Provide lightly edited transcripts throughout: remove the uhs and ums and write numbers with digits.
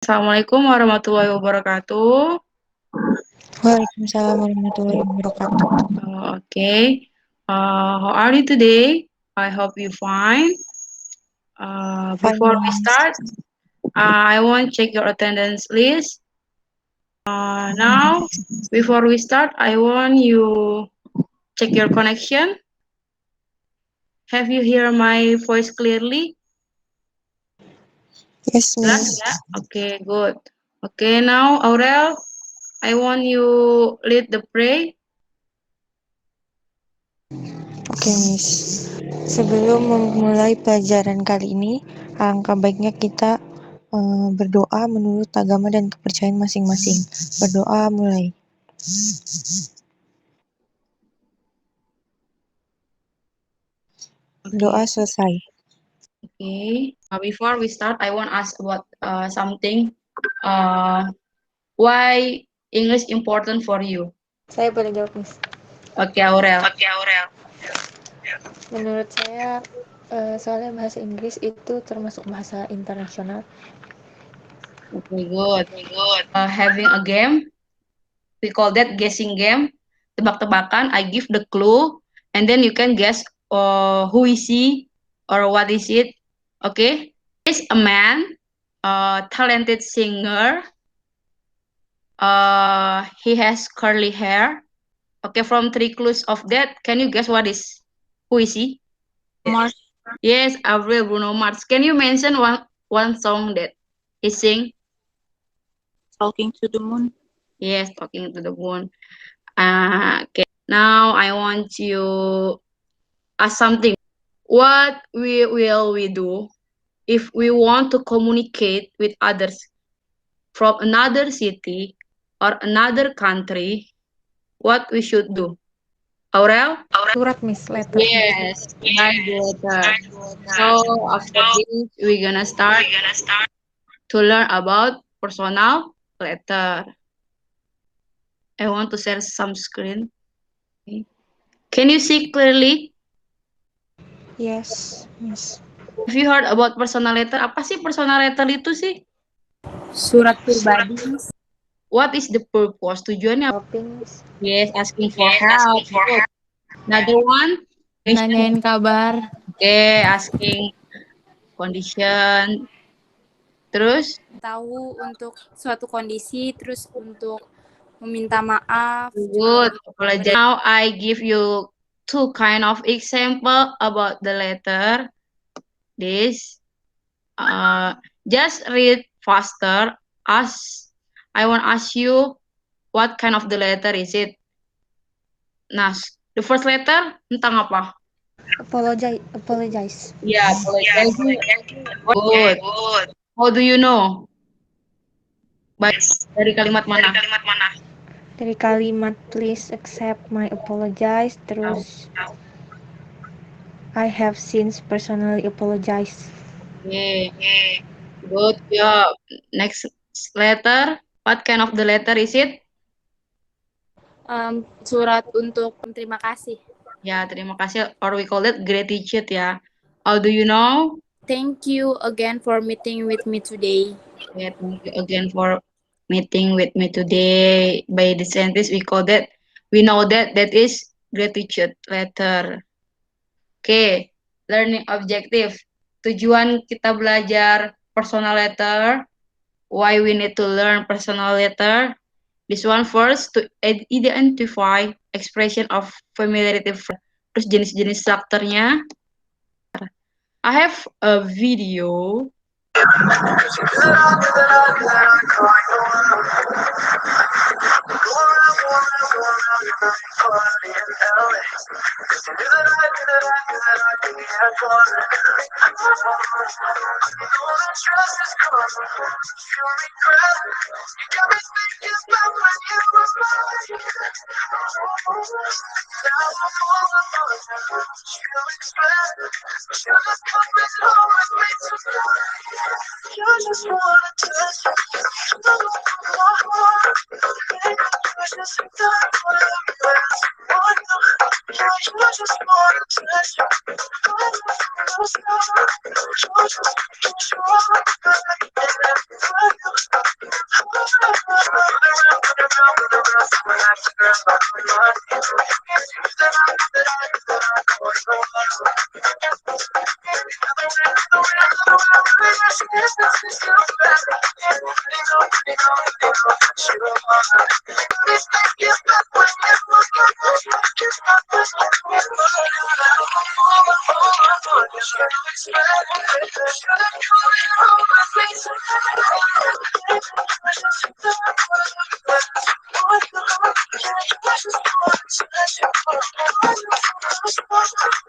Assalamualaikum warahmatullahi wabarakatuh. Waalaikumsalam warahmatullahi wabarakatuh. Okay. How are you today? I hope you fine. Fine, Before we Miss. start, I want to check your attendance list. Now, before we start, I want you check your connection. Have you hear my voice clearly? Yes, Jelas Miss. ya? Okay, good. Okay, now Aurel, I want you lead the pray. Oke, Miss. Sebelum memulai pelajaran kali ini, alangkah baiknya kita berdoa menurut agama dan kepercayaan masing-masing. Berdoa mulai. Doa Okay. selesai. Okay. Before we start, I want to ask about something. Why English important for you? Saya boleh jawab, Miss. Okay, Aurel. Menurut saya, soalnya bahasa Inggris itu termasuk bahasa internasional. Okay, good. Having a game, we call that guessing game. Tebak-tebakan. I give the clue, and then you can guess who is he or what is it. Okay. Is a man, talented singer. He has curly hair. Okay, from three clues of that, can you guess who is he? Mars. Yes, Avril Bruno Mars. Can you mention one song that he sing? Talking to the Moon. Yes, Talking to the Moon. Okay. Now I want you ask something. What will we do if we want to communicate with others from another city or another country? What we should do? Aurel? Surat, Miss. Letter. Yes, write the letter. So after this, we're gonna start to learn about personal letter. I want to share some screen. Okay. Can you see clearly? Yes, Miss. Have you heard about personal letter? Apa sih personal letter itu sih? Surat pribadi. What is the purpose? Tujuannya apa? Helping, Miss. Yes, asking for help. Good. Another one? Nanyain kabar. Okay, asking condition. Terus? Tahu untuk suatu kondisi, terus untuk meminta maaf. Good. Apologize. Now I give you two kind of example about the letter. This. Just read faster. I want to ask you what kind of the letter is it? Nah, the first letter tentang apa? Apologize. Yeah, apologize. Good. How do you know? Baik, dari kalimat mana? Dari kalimat please accept my apologize, terus I have since personally apologized. Okay. Good job. Next letter. What kind of the letter is it? Surat untuk terima kasih. Ya, terima kasih. Or we call it gratitude ya. How do you know? Thank you again for meeting with me today. Yeah, thank you again for meeting with me today. By the scientist, we know that is gratitude letter. Okay, learning objective. Tujuan kita belajar personal letter. Why we need to learn personal letter. This one first to identify expression of familiarity. Terus jenis-jenis strukturnya. I have a video.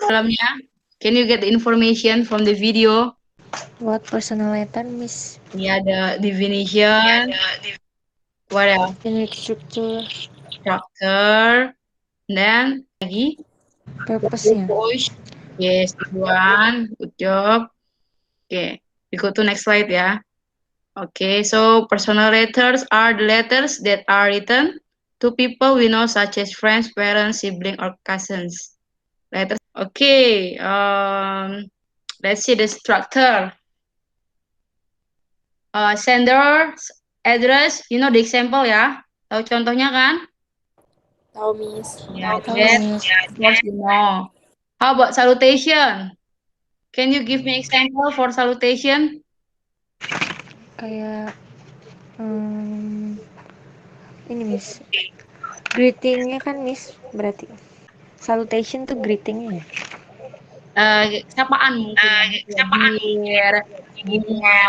Dalamnya, can you get the information from the video? What personal letter, Miss? Ini ada definition. What else? Unit structure. Structure. Dan lagi Purpose-nya. push. Yes, one. Good job. Okay, we go to next slide ya. Okay, so personal letters are the letters that are written to people we know, such as friends, parents, siblings, or cousins. Letters. Okay, let's see the structure. Sender, address, you know the example ya. Tahu contohnya kan? Tahu, Miss. Ya, Tahu, that, Miss. of course you know. How about salutation? Can you give me example for salutation? Kayak ini, Miss. Greeting-nya kan, Miss, berarti. Salutation tuh greeting-nya ya? Sapaan mungkin. Dear, bunga.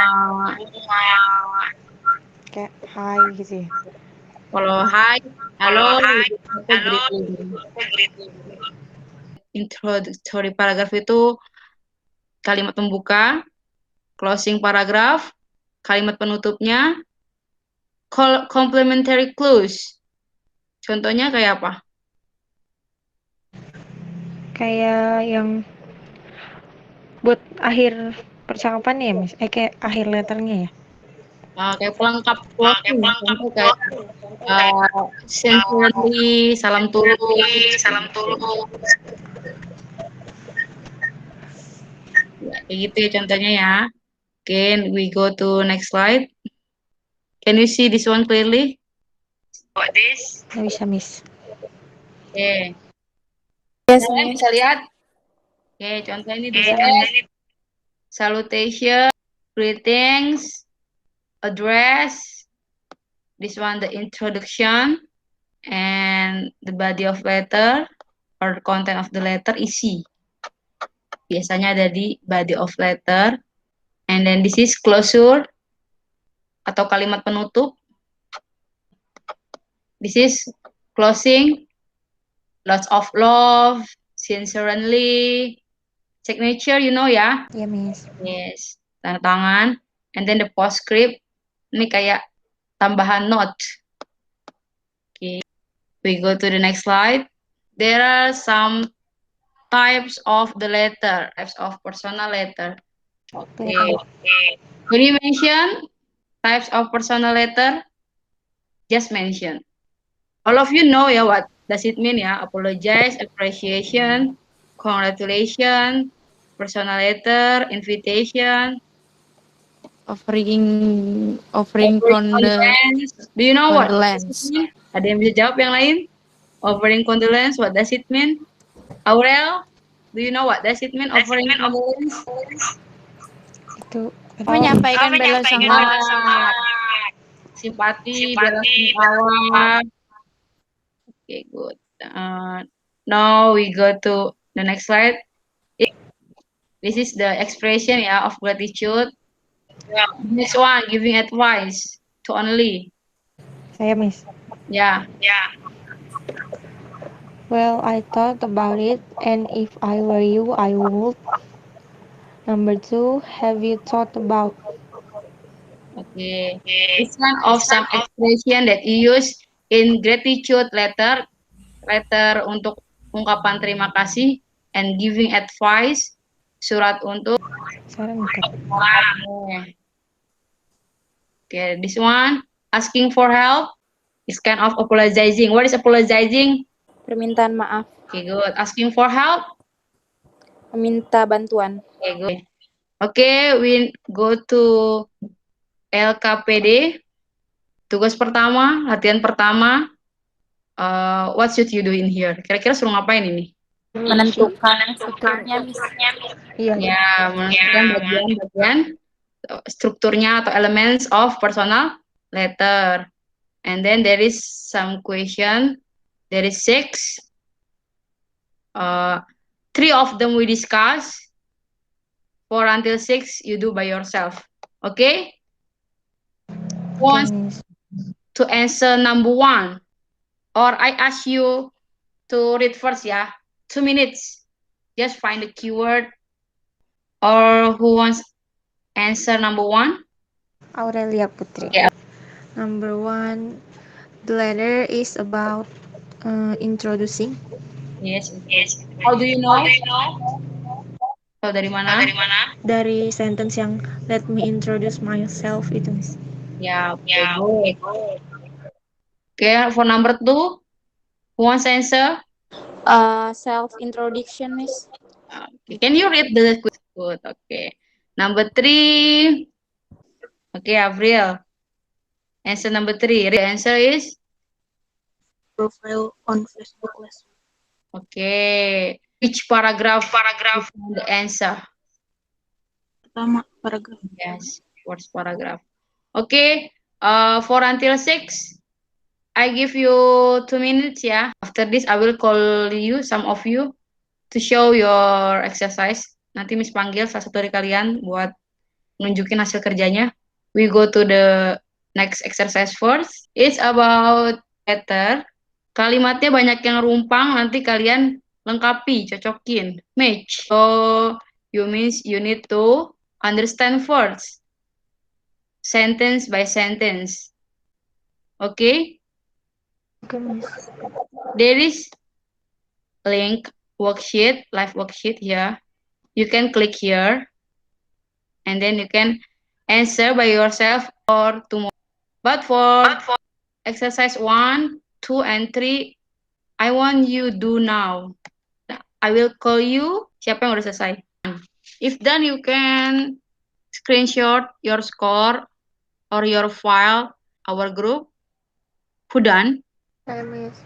Kayak hi gitu ya? Kalau hi, halo, itu greeting. Introductory paragraph itu kalimat pembuka, closing paragraph, kalimat penutupnya, complementary clause. Contohnya kayak apa? Kayak yang buat akhir percakapan ya, Miss? Kayak akhir letternya ya? Kayak pelengkap closing. Contoh kayak sincerely, salam tulus. Ya, kayak gitu ya contohnya ya. Can we go to next slide? Can you see this one clearly? Nggak bisa, Miss. Oke. Yes, Kalian Miss. bisa lihat? Oke, contoh ini bisa salutation, greetings, address, this one the introduction, and the body of letter or the content of the letter isi. Biasanya ada di body of letter. And then this is closure atau kalimat penutup. This is closing, lots of love, sincerely, signature, you know ya. Iya, Miss. Yes, tanda tangan. And then the postscript, ini kayak tambahan note. Okay, we go to the next slide. There are some types of the letter, types of personal letter. Okay. Can you mention types of personal letter? Just mention. All of you know ya what does it mean ya? Apologize, appreciation, congratulations, personal letter, invitation, Offering condolence. Do you know what does it condolence. mean? Ada yang bisa jawab yang lain? Offering condolence, what does it mean? Aurel, do you know what does it mean? Offering condolence? Itu Menyampaikan bela sungkawa. Simpati, bela sungkawa. Okay, good. Now we go to the next slide. This is the expression ya of gratitude. Next one, giving advice to only. saya, Miss. Yeah. Well, I thought about it, and if I were you, I would. Number 2, have you thought about? Okay. This one of some expression that you use in gratitude letter untuk ungkapan terima kasih, and giving advice, surat untuk Sekarang bukan. Okay, this one asking for help is kind of apologizing. What is apologizing? Permintaan maaf. Okay, good. Asking for help. Meminta bantuan. Okay, good. Okay, we go to LKPD. Tugas pertama, latihan pertama. What should you do in here? Kira-kira suruh ngapain ini? Menentukan strukturnya, Miss. Iya. Ya, menentukan bagian-bagian strukturnya atau elements of personal letter. And then there is some question. There is 6. 3 of them we discuss. 4 until 6 you do by yourself. Okay? Oke, Want Miss. to answer number 1, or I ask you to read first, ya. 2 minutes. Just find the keyword. Or who wants answer number 1? Aurelia Putri. Yeah. Number 1, the letter is about introducing. Yes. How do you know? Tahu dari mana? Dari sentence yang let me introduce myself itu, Miss. Ya, okay, good. Okay, for number 2, who wants to answer? Self introduction, Miss. Okay. Can you read the good? Okay. Number 3. Okay, Avril. Answer number 3. The answer is? Profile on Facebook lesson. Okay. Which paragraph is the answer? Pertama, paragraf. Yes, first paragraph. Okay. 4 until 6. I give you 2 minutes, ya. After this, I will call you, some of you, to show your exercise. Nanti Miss panggil salah satu dari kalian buat nunjukin hasil kerjanya. We go to the next exercise first. It's about letter. Kalimatnya banyak yang rumpang, nanti kalian lengkapi, cocokin, match. So, you need to understand first, sentence by sentence. Okay? Oke, Miss. There is link worksheet, live worksheet here. You can click here, and then you can answer by yourself or tomorrow. But for exercise 1, 2, and 3, I want you do now. I will call you. Siapa yang udah selesai? If done, you can screenshot your score or your file our group. Who done? Oke, Miss.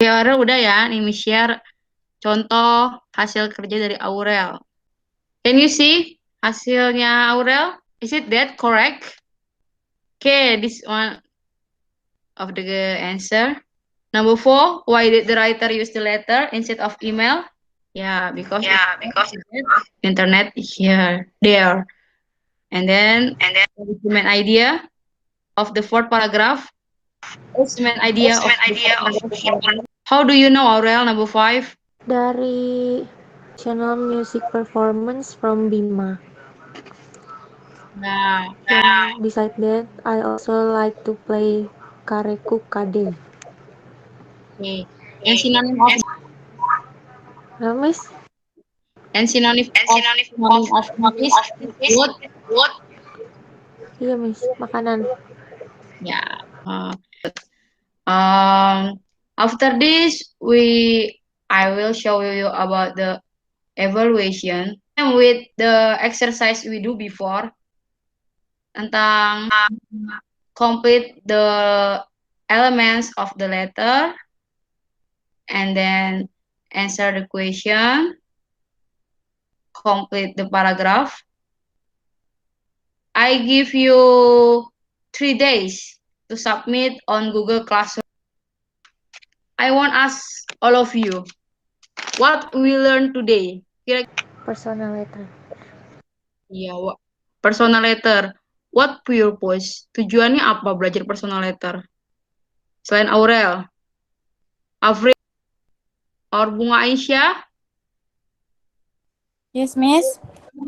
Ya, Aurel udah ya. Nih, share contoh hasil kerja dari Aurel. Can you see hasilnya Aurel? Is it that correct? Okay, this one of the answer. Number 4, why did the writer use the letter instead of email? Yeah, because internet here, there. And then the main idea of the fourth paragraph. What's the main idea of the fourth paragraph? How do you know, Aurel, number 5? Dari channel music performance from Bima. Nah, Dan beside that, I also like to play Kareku Kade. okay. And synonym of Nah, Miss? is good. Iya, Miss. Makanan. Yeah. After this, I will show you about the evaluation and with the exercise we do before tentang complete the elements of the letter and then answer the question, complete the paragraph. I give you 3 days to submit on Google Classroom. I want to ask all of you, what we learn today? Personal letter. Iya, personal letter. What purpose? Tujuannya apa belajar personal letter? Selain Aurel, Avril, or Bunga Aisyah? Yes, Miss.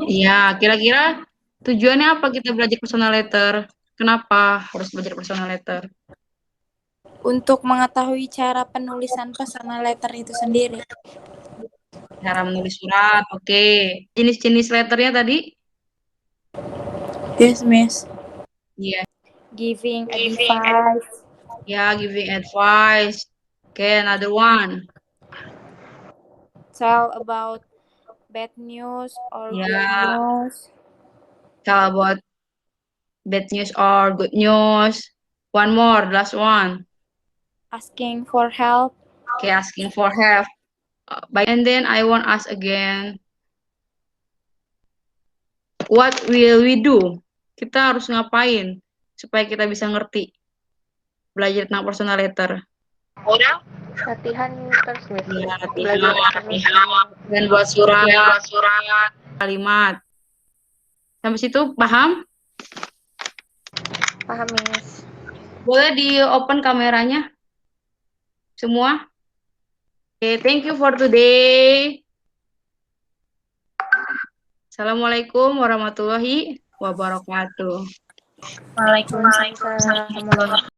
Iya, kira-kira tujuannya apa kita belajar personal letter? Kenapa harus belajar personal letter? Untuk mengetahui cara penulisan personal letter itu sendiri. Cara menulis surat, oke. Jenis-jenis letternya tadi? Yes, Miss. Iya. Giving advice. Yeah, giving advice. Okay, another one. Tell about bad news or good news. Tell about bad news or good news. One more, last one. Asking for help. Okay, asking for help. And then I want to ask again. What will we do? Kita harus ngapain supaya kita bisa ngerti belajar tentang personal letter? Latihan terus Miss. Ya, Belajar terus. dan buat surat kalimat. Sampai situ paham? Paham Miss. Boleh di open kameranya? Semua? Oke, thank you for today. Assalamualaikum warahmatullahi wabarakatuh. Waalaikumsalam. Waalaikumsalam.